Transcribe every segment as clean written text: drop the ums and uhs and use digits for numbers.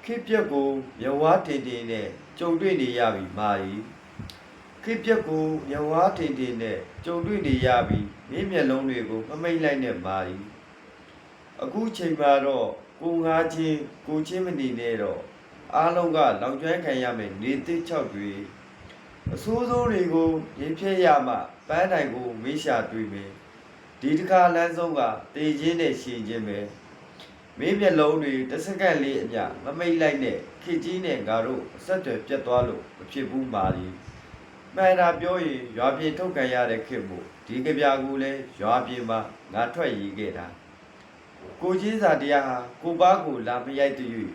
ခေတ်ပြက်ကိုမြဝါတင်တင်နဲ့ကြုံတွေ့နေရပြီမာရီခေတ်ပြက်ကိုမြဝါတင်တင်နဲ့ကြုံတွေ့နေရပြီမင်းမျက်လုံးတွေကိုမမိတ်လိုက်နဲ့မာရီအခုချိန်မှာတော့ကိုငါချင်းကိုချင်းမနေနဲ့တော့အားလုံးကလောင်ကျွမ်းခံရမယ်နေသစ်၆တွေအဆိုးဆုံးတွေကိုရင်ဖြည့်ရမှပန်းတိုင်ကိုမေးရှာတွေ့မယ်ဒီတစ်ခါလမ်းဆုံးကတေချင်းနဲ့ရှင်ချင်းပဲမင်းမျက်လုံးတွေတစ်စက္ကန့်လေးအမျှမမိတ်လိုက်နဲ့ခေကြီးနဲ့ငါတို့အဆက်အသွယ်ပြတ်သွားလို့မဖြစ်ဘူးမာလီမှန်တာပြောရင်ရွာပြေထုတ်ခံရတဲ့ခေတ်မို့ဒီကြပြာကူလဲရွာပြေမှာငါထွက်ရေးခဲ့တာကိုကြီးစာတရားဟာကိုပါကိုလာမရိုက်တည်း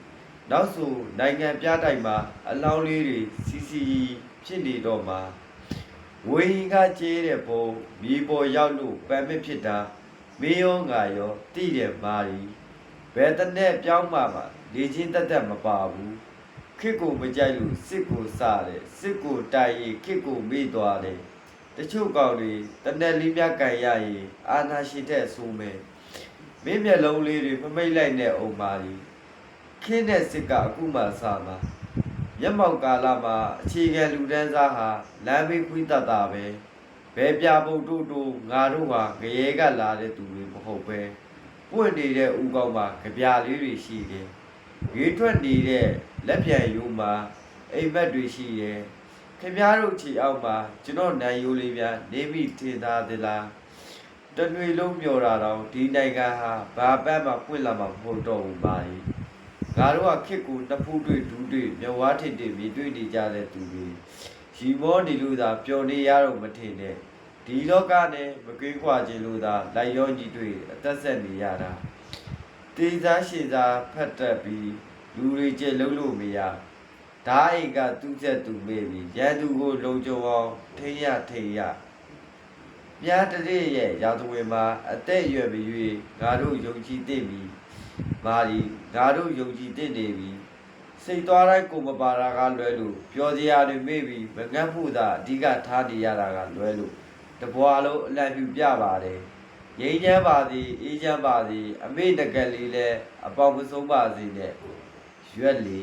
နောက်ဆိုနိုင်ငံပြတိုက်မှာအလောင်းလေးတွေစီစီဖြစ်နေတော့မှာဝေဟင်ကကျဲတဲ့ဘုံမြေပေါ်ရောက်လို့ပန်မစ်ဖြစ်တာမင်းရောငါရောတိတယ်မာလီဘယ်တနဲ့ပြောင်းမှလေချင်းတက်တက်မပါဘူးခစ်ကိုမကြိုက်လို့စစ်ကိုစားတယ်စစ်ကိုတိုက်ရင်ခစ်ကိုမေ့သွားတယ်တချို့ကောင်တွေတနက်လေးမြကန်ရရင်အာနာရှိတဲ့ဆိုးမယ်မင်းမျက်လုံးလေးတွေမမိတ်လိုက်နဲ့အုံမာလီခင်းတဲ့စစ်ကအခုမှစားမှာမျက်မှောက်ကာလမှာအခြေခံလူတန်းစားဟာလမ်းဘေးခွေးတတ်တာပဲဘယ်ပြဖို့တို့ငါတို့ဟာငရဲကလာတဲ့သူတွေမဟုတ်ပဲပွင့်နေတဲ့ဥကောင်းမှာကြပြလေးတွေရှိတယ်။ရေထွက်နေတဲ့လက်ပြန်ရိုးမှာအိမ်မက်တွေရှိတယ်။ခင်ဗျားတို့ခြေအောက်မှာကျွန်တော်နိုင်ရိုးလေးများနေမိထင်သားသလား။တနွေလုံးမျောတာတော့ဒီနိုင်ငံဟာဘာပတ်မှပွင့်လာမှာမဟုတ်တော့ဘူးပါကြီး။ငါတို့ကခစ်ကိုနှစ်ဖူးတွေ့ဒူးတွေ့မြဝါထစ်တွေမြည်တွေ့နေကြတဲ့သူတွေရီမောနေလို့သာပျော်နေရတော့မထင်နဲ့ဒီလောကနဲ့မကွေးခွာခြင်းလို့သာလိုက်ရောကြီးတွေ့အသက်ဆက်နေရတာတေးစားရှည်စားဖတ်တတ်ပြီးလူတွေကျက်လုံးလို့မရဓာအိတ်ကသူ့ချက်သူမေ့ပြီးရန်သူကိုလုံခြုံအောင်ထိရမြားတရရဲ့ရာဇဝင်မှာအသက်အရွယ်ပြီးငါတို့ယုံကြည်သိပြီမာရီငါတို့ယုံကြည်သိနေပြီစိတ်သွားတိုင်းကိုမပါတာကလွဲလို့ပြောစရာတွေမေ့ပြီးမငတ်ဖို့သာအဓိကထားနေရတာကလွဲလို့တဘွားလုံးအလံပြူပြပါတယ်ငြိမ်းချမ်းပါစေအေးချမ်းပါစေအမေတကယ်လေးလဲအပေါင်းမဆုံးပါစေနဲ့ရွက်လီ